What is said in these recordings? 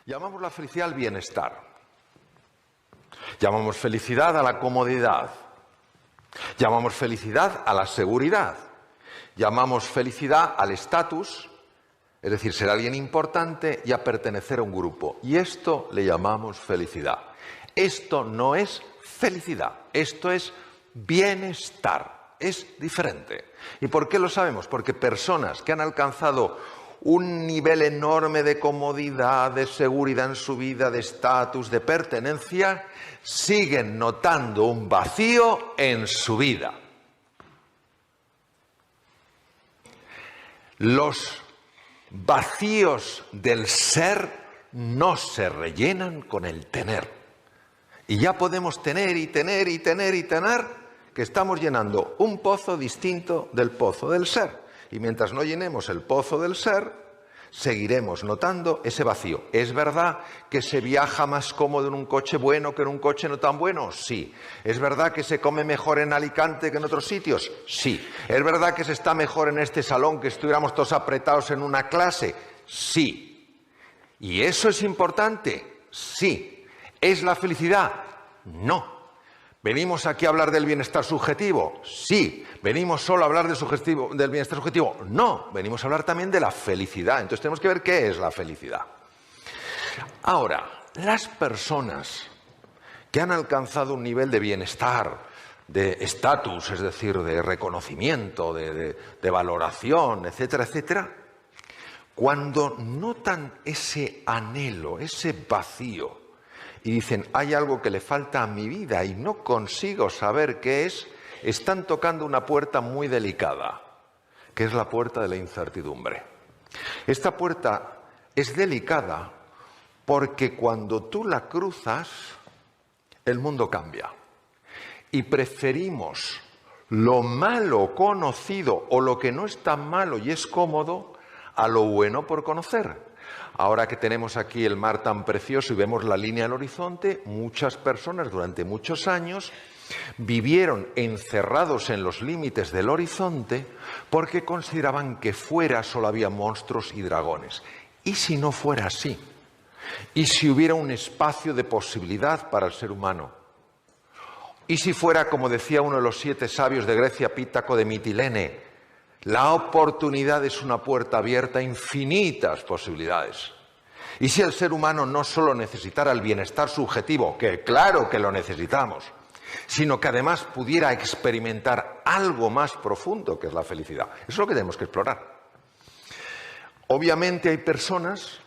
Llamamos la felicidad al bienestar. Llamamos felicidad a la comodidad. Llamamos felicidad a la seguridad. Llamamos felicidad al estatus, es decir, ser alguien importante y a pertenecer a un grupo. Y esto le llamamos felicidad. Esto no es felicidad, esto es bienestar. Es diferente. ¿Y por qué lo sabemos? Porque personas que han alcanzado un nivel enorme de comodidad, de seguridad en su vida, de estatus, de pertenencia, siguen notando un vacío en su vida. Los vacíos del ser no se rellenan con el tener. Y ya podemos tener y tener y tener y tener, que estamos llenando un pozo distinto del pozo del ser. Y mientras no llenemos el pozo del ser, seguiremos notando ese vacío. ¿Es verdad que se viaja más cómodo en un coche bueno que en un coche no tan bueno? Sí. ¿Es verdad que se come mejor en Alicante que en otros sitios? Sí. ¿Es verdad que se está mejor en este salón que estuviéramos todos apretados en una clase? Sí. ¿Y eso es importante? Sí. ¿Es la felicidad? No. ¿Venimos aquí a hablar del bienestar subjetivo? Sí. ¿Venimos solo a hablar del bienestar subjetivo? No. Venimos a hablar también de la felicidad. Entonces tenemos que ver qué es la felicidad. Ahora, las personas que han alcanzado un nivel de bienestar, de estatus, es decir, de reconocimiento, de valoración, etcétera, etcétera, cuando notan ese anhelo, ese vacío, y dicen, hay algo que le falta a mi vida y no consigo saber qué es, están tocando una puerta muy delicada, que es la puerta de la incertidumbre. Esta puerta es delicada porque cuando tú la cruzas, el mundo cambia. Y preferimos lo malo conocido o lo que no es tan malo y es cómodo a lo bueno por conocer. Ahora que tenemos aquí el mar tan precioso y vemos la línea del horizonte, muchas personas durante muchos años vivieron encerrados en los límites del horizonte porque consideraban que fuera solo había monstruos y dragones. ¿Y si no fuera así? ¿Y si hubiera un espacio de posibilidad para el ser humano? ¿Y si fuera, como decía uno de los 7 sabios de Grecia, Pítaco de Mitilene, la oportunidad es una puerta abierta a infinitas posibilidades? Y si el ser humano no solo necesitara el bienestar subjetivo, que claro que lo necesitamos, sino que además pudiera experimentar algo más profundo que es la felicidad. Eso es lo que tenemos que explorar. Obviamente hay personas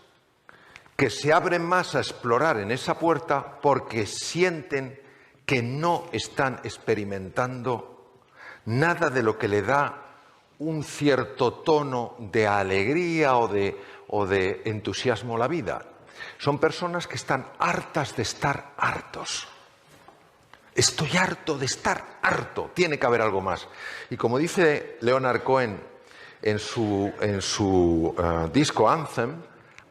que se abren más a explorar en esa puerta porque sienten que no están experimentando nada de lo que le da un cierto tono de alegría o de entusiasmo a la vida. Son personas que están hartas de estar hartos. Estoy harto de estar harto. Tiene que haber algo más. Y como dice Leonard Cohen en su disco Anthem,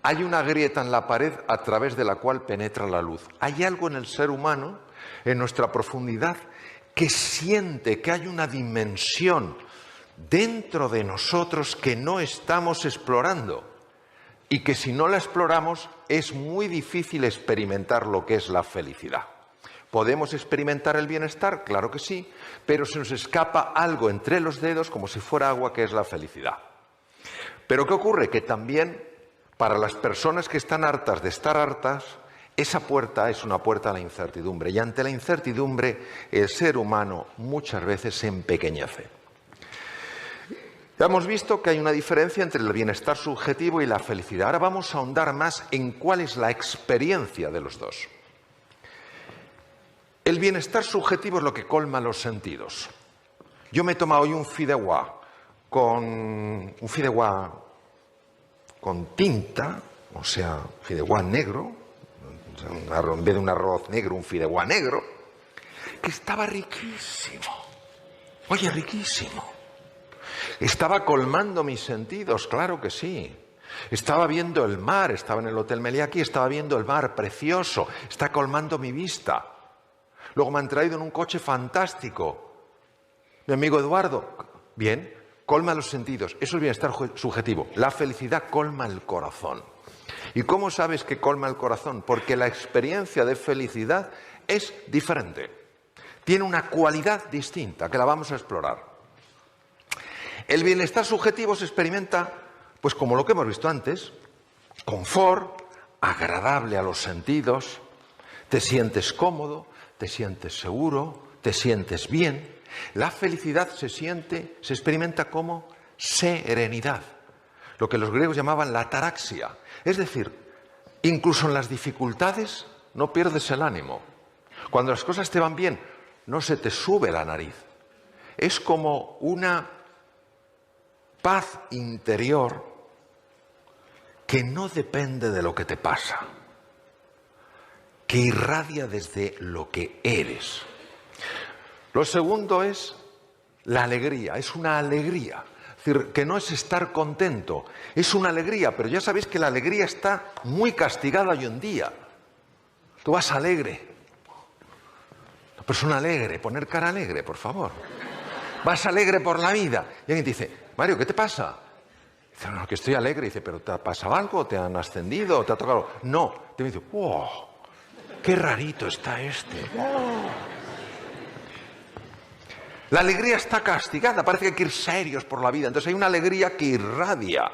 hay una grieta en la pared a través de la cual penetra la luz. Hay algo en el ser humano, en nuestra profundidad, que siente que hay una dimensión dentro de nosotros que no estamos explorando y que si no la exploramos es muy difícil experimentar lo que es la felicidad. ¿Podemos experimentar el bienestar? Claro que sí, pero se nos escapa algo entre los dedos como si fuera agua, que es la felicidad. Pero ¿qué ocurre? Que también para las personas que están hartas de estar hartas, esa puerta es una puerta a la incertidumbre, y ante la incertidumbre el ser humano muchas veces se empequeñece. Ya hemos visto que hay una diferencia entre el bienestar subjetivo y la felicidad. Ahora vamos a ahondar más en cuál es la experiencia de los dos. El bienestar subjetivo es lo que colma los sentidos. Yo me he tomado hoy un fideuà con tinta, o sea, fideuà negro, en vez de un arroz negro, un fideuà negro, que estaba riquísimo. Oye, riquísimo. Estaba colmando mis sentidos, claro que sí. Estaba viendo el mar, estaba en el Hotel Meliá aquí, estaba viendo el mar precioso, está colmando mi vista. Luego me han traído en un coche fantástico. Mi amigo Eduardo, bien, colma los sentidos. Eso es bienestar subjetivo. La felicidad colma el corazón. ¿Y cómo sabes que colma el corazón? Porque la experiencia de felicidad es diferente. Tiene una cualidad distinta, que la vamos a explorar. El bienestar subjetivo se experimenta, pues como lo que hemos visto antes, confort, agradable a los sentidos, te sientes cómodo, te sientes seguro, te sientes bien. La felicidad se experimenta como serenidad, lo que los griegos llamaban la ataraxia. Es decir, incluso en las dificultades no pierdes el ánimo. Cuando las cosas te van bien, no se te sube la nariz. Es como una paz interior que no depende de lo que te pasa, que irradia desde lo que eres. Lo segundo es la alegría, es una alegría. Es decir, que no es estar contento, es una alegría, pero ya sabéis que la alegría está muy castigada hoy en día. Tú vas alegre, una persona alegre, poner cara alegre, por favor. Vas alegre por la vida. Y alguien te dice, Mario, ¿qué te pasa? Dice, no, que estoy alegre. Dice, ¿pero te ha pasado algo? ¿Te han ascendido? ¿Te ha tocado? No. Te dice, wow, qué rarito está este. Wow. La alegría está castigada, parece que hay que ir serios por la vida. Entonces hay una alegría que irradia,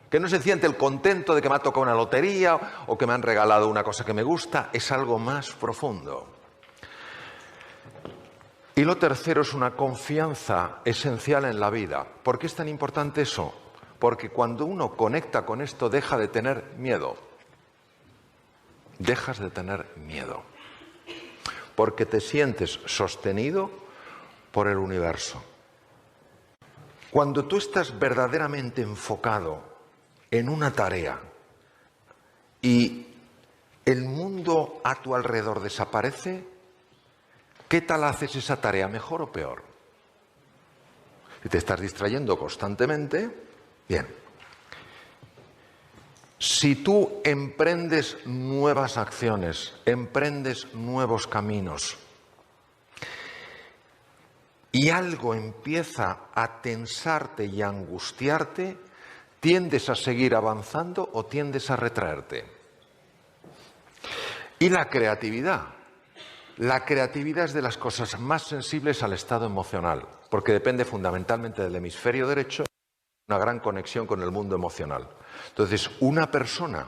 que no se siente el contento de que me ha tocado una lotería o que me han regalado una cosa que me gusta, es algo más profundo. Y lo tercero es una confianza esencial en la vida. ¿Por qué es tan importante eso? Porque cuando uno conecta con esto deja de tener miedo. Dejas de tener miedo. Porque te sientes sostenido por el universo. Cuando tú estás verdaderamente enfocado en una tarea y el mundo a tu alrededor desaparece, ¿qué tal haces esa tarea? ¿Mejor o peor? Si te estás distrayendo constantemente, bien. Si tú emprendes nuevas acciones, emprendes nuevos caminos y algo empieza a tensarte y a angustiarte, ¿tiendes a seguir avanzando o tiendes a retraerte? Y la creatividad. La creatividad es de las cosas más sensibles al estado emocional, porque depende fundamentalmente del hemisferio derecho, una gran conexión con el mundo emocional. Entonces, una persona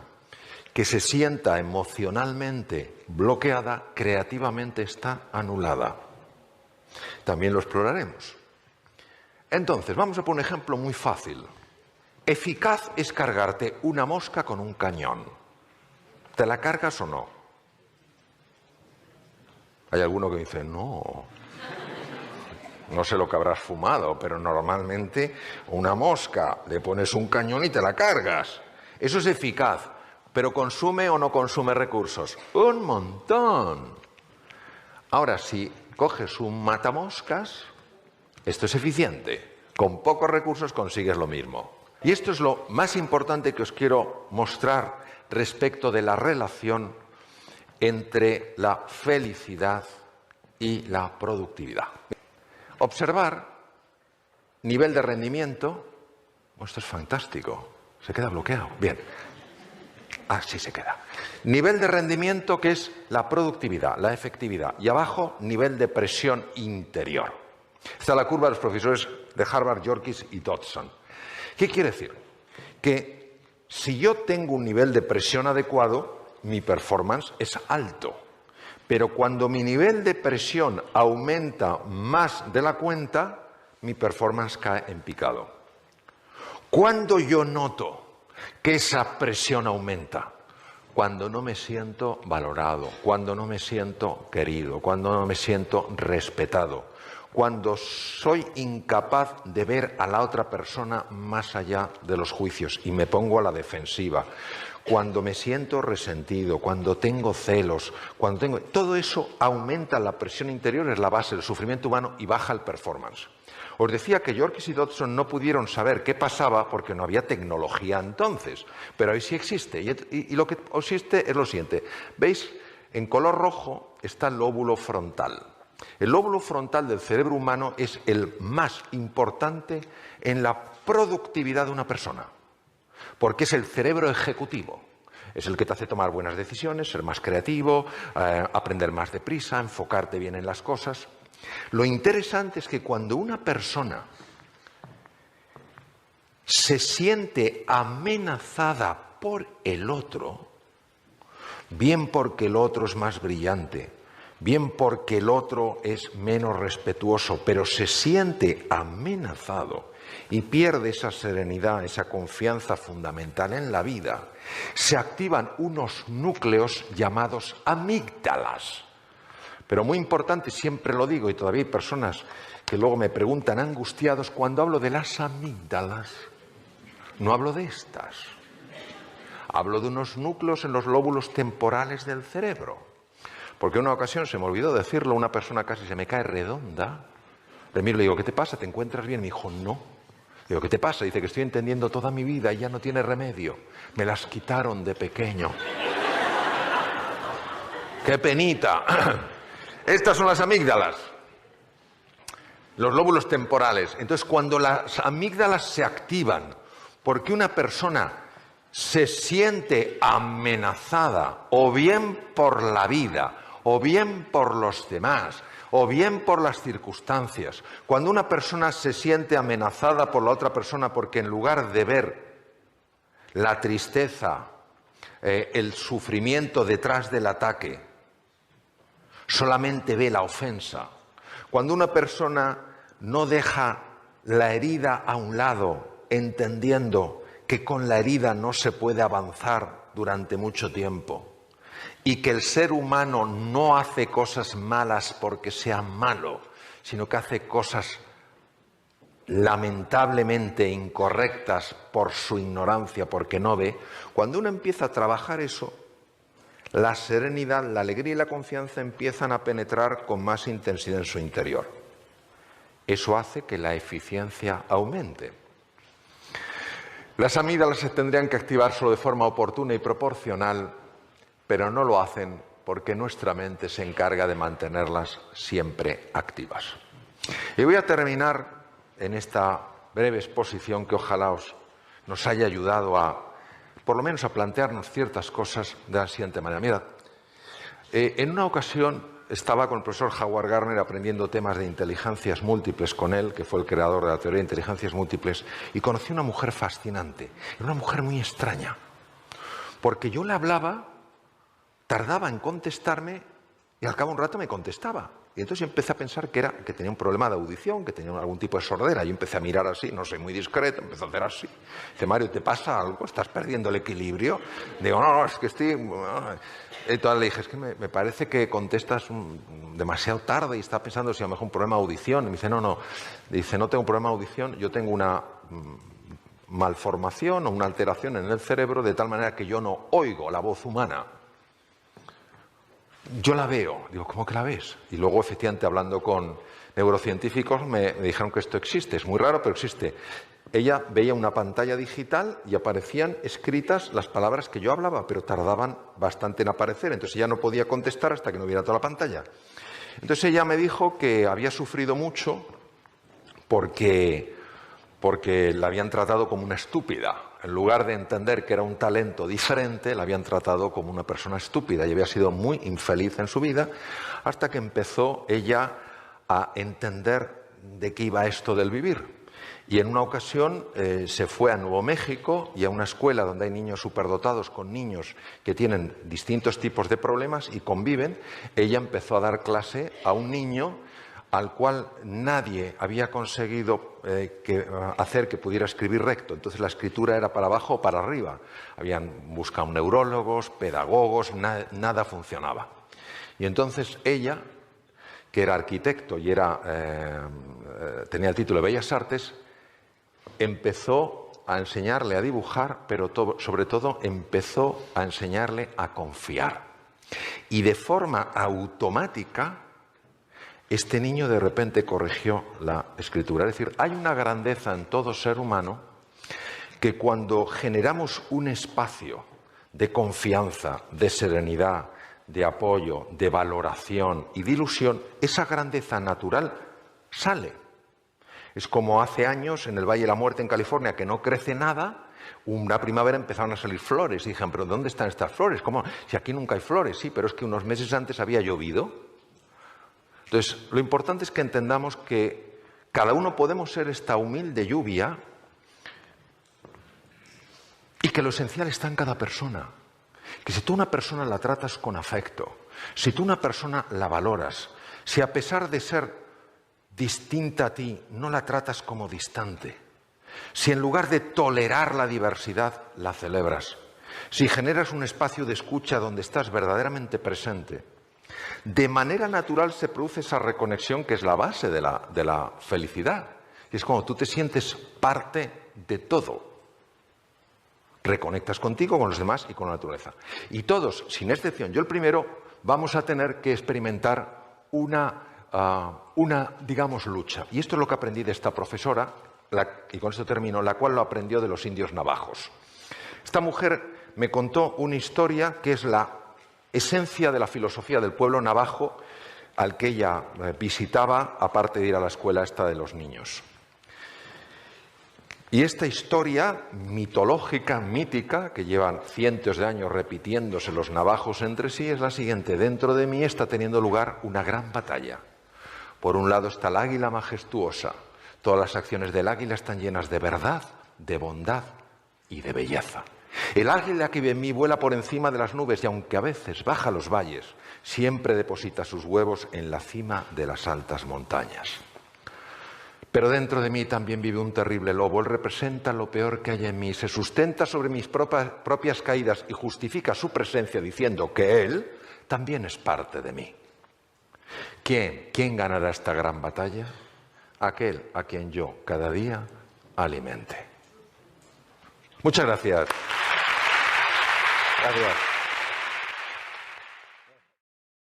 que se sienta emocionalmente bloqueada, creativamente está anulada. También lo exploraremos. Entonces, vamos a poner un ejemplo muy fácil. Eficaz es cargarte una mosca con un cañón. ¿Te la cargas o no? Hay alguno que dice, no sé lo que habrás fumado, pero normalmente una mosca, le pones un cañón y te la cargas. Eso es eficaz, pero ¿consume o no consume recursos? Un montón. Ahora, si coges un matamoscas, esto es eficiente. Con pocos recursos consigues lo mismo. Y esto es lo más importante que os quiero mostrar respecto de la relación entre la felicidad y la productividad. Observar nivel de rendimiento. Esto es fantástico. Se queda bloqueado. Bien. Así se queda. Nivel de rendimiento, que es la productividad, la efectividad. Y abajo, nivel de presión interior. Esta es la curva de los profesores de Harvard, Yorkis y Dodson. ¿Qué quiere decir? Que si yo tengo un nivel de presión adecuado, mi performance es alto. Pero cuando mi nivel de presión aumenta más de la cuenta, mi performance cae en picado. ¿Cuándo yo noto que esa presión aumenta? Cuando no me siento valorado, cuando no me siento querido, cuando no me siento respetado, cuando soy incapaz de ver a la otra persona más allá de los juicios y me pongo a la defensiva, cuando me siento resentido, cuando tengo celos, todo eso aumenta la presión interior, es la base del sufrimiento humano y baja el performance. Os decía que Yorkis y Dodson no pudieron saber qué pasaba porque no había tecnología entonces, pero hoy sí existe. Y lo que existe es lo siguiente. ¿Veis? En color rojo está el lóbulo frontal. El lóbulo frontal del cerebro humano es el más importante en la productividad de una persona, porque es el cerebro ejecutivo. Es el que te hace tomar buenas decisiones, ser más creativo, aprender más deprisa, enfocarte bien en las cosas. Lo interesante es que cuando una persona se siente amenazada por el otro, bien porque el otro es más brillante, bien porque el otro es menos respetuoso, pero se siente amenazado y pierde esa serenidad, esa confianza fundamental en la vida, se activan unos núcleos llamados amígdalas. Pero muy importante, siempre lo digo, y todavía hay personas que luego me preguntan angustiados, cuando hablo de las amígdalas, no hablo de estas. Hablo de unos núcleos en los lóbulos temporales del cerebro. Porque en una ocasión, se me olvidó decirlo, una persona casi se me cae redonda. Le miro y le digo, ¿qué te pasa? ¿Te encuentras bien? Me dijo, no. Digo, ¿qué te pasa? Dice que estoy entendiendo toda mi vida y ya no tiene remedio. Me las quitaron de pequeño. ¡Qué penita! Estas son las amígdalas, los lóbulos temporales. Entonces, cuando las amígdalas se activan porque una persona se siente amenazada, o bien por la vida, o bien por los demás, o bien por las circunstancias, cuando una persona se siente amenazada por la otra persona porque en lugar de ver la tristeza, el sufrimiento detrás del ataque, solamente ve la ofensa. Cuando una persona no deja la herida a un lado, entendiendo que con la herida no se puede avanzar durante mucho tiempo y que el ser humano no hace cosas malas porque sea malo, sino que hace cosas lamentablemente incorrectas por su ignorancia, porque no ve, cuando uno empieza a trabajar eso, la serenidad, la alegría y la confianza empiezan a penetrar con más intensidad en su interior. Eso hace que la eficiencia aumente. Las amígdalas se tendrían que activar solo de forma oportuna y proporcional, pero no lo hacen porque nuestra mente se encarga de mantenerlas siempre activas. Y voy a terminar en esta breve exposición que ojalá nos haya ayudado por lo menos a plantearnos ciertas cosas de la siguiente manera. Mirad, en una ocasión estaba con el profesor Howard Gardner aprendiendo temas de inteligencias múltiples con él, que fue el creador de la teoría de inteligencias múltiples, y conocí una mujer fascinante, una mujer muy extraña, porque yo le hablaba, tardaba en contestarme y al cabo de un rato me contestaba. Y entonces yo empecé a pensar que tenía un problema de audición, que tenía algún tipo de sordera. Yo empecé a mirar así, no soy muy discreto, empecé a hacer así. Dice, Mario, ¿te pasa algo? ¿Estás perdiendo el equilibrio? Digo, no, es que estoy... Entonces le dije, es que me parece que contestas demasiado tarde y está pensando si a lo mejor un problema de audición. Y me dice, no. Dice, no tengo un problema de audición, yo tengo una malformación o una alteración en el cerebro de tal manera que yo no oigo la voz humana. Yo la veo. Digo, ¿cómo que la ves? Y luego, efectivamente, hablando con neurocientíficos, me dijeron que esto existe. Es muy raro, pero existe. Ella veía una pantalla digital y aparecían escritas las palabras que yo hablaba, pero tardaban bastante en aparecer. Entonces ella no podía contestar hasta que no viera toda la pantalla. Entonces ella me dijo que había sufrido mucho porque la habían tratado como una estúpida. En lugar de entender que era un talento diferente, la habían tratado como una persona estúpida y había sido muy infeliz en su vida hasta que empezó ella a entender de qué iba esto del vivir. Y en una ocasión se fue a Nuevo México y a una escuela donde hay niños superdotados con niños que tienen distintos tipos de problemas y conviven. Ella empezó a dar clase a un niño al cual nadie había conseguido hacer que pudiera escribir recto. Entonces la escritura era para abajo o para arriba. Habían buscado neurólogos, pedagogos, nada funcionaba. Y entonces ella, que era arquitecto y tenía el título de Bellas Artes, empezó a enseñarle a dibujar, pero sobre todo empezó a enseñarle a confiar. Y de forma automática, este niño de repente corrigió la escritura. Es decir, hay una grandeza en todo ser humano que cuando generamos un espacio de confianza, de serenidad, de apoyo, de valoración y de ilusión, esa grandeza natural sale. Es como hace años en el Valle de la Muerte en California, que no crece nada, una primavera empezaron a salir flores y dijeron, ¿pero dónde están estas flores? ¿Cómo? Si aquí nunca hay flores, sí, pero es que unos meses antes había llovido. Entonces, lo importante es que entendamos que cada uno podemos ser esta humilde lluvia y que lo esencial está en cada persona. Que si tú una persona la tratas con afecto, si tú una persona la valoras, si a pesar de ser distinta a ti no la tratas como distante, si en lugar de tolerar la diversidad la celebras, si generas un espacio de escucha donde estás verdaderamente presente, de manera natural se produce esa reconexión que es la base de la felicidad. Y es como tú te sientes parte de todo. Reconectas contigo, con los demás y con la naturaleza. Y todos, sin excepción, yo el primero, vamos a tener que experimentar una digamos, lucha. Y esto es lo que aprendí de esta profesora, y con esto termino, la cual lo aprendió de los indios navajos. Esta mujer me contó una historia que es la esencia de la filosofía del pueblo navajo al que ella visitaba, aparte de ir a la escuela esta de los niños. Y esta historia mitológica, mítica, que llevan cientos de años repitiéndose los navajos entre sí, es la siguiente. Dentro de mí está teniendo lugar una gran batalla. Por un lado está el águila majestuosa. Todas las acciones del águila están llenas de verdad, de bondad y de belleza. El águila que en mí vuela por encima de las nubes y aunque a veces baja los valles, siempre deposita sus huevos en la cima de las altas montañas. Pero dentro de mí también vive un terrible lobo. Él representa lo peor que hay en mí, se sustenta sobre mis propias caídas y justifica su presencia diciendo que él también es parte de mí. ¿Quién ganará esta gran batalla? Aquel a quien yo cada día alimente. Muchas gracias. Gracias.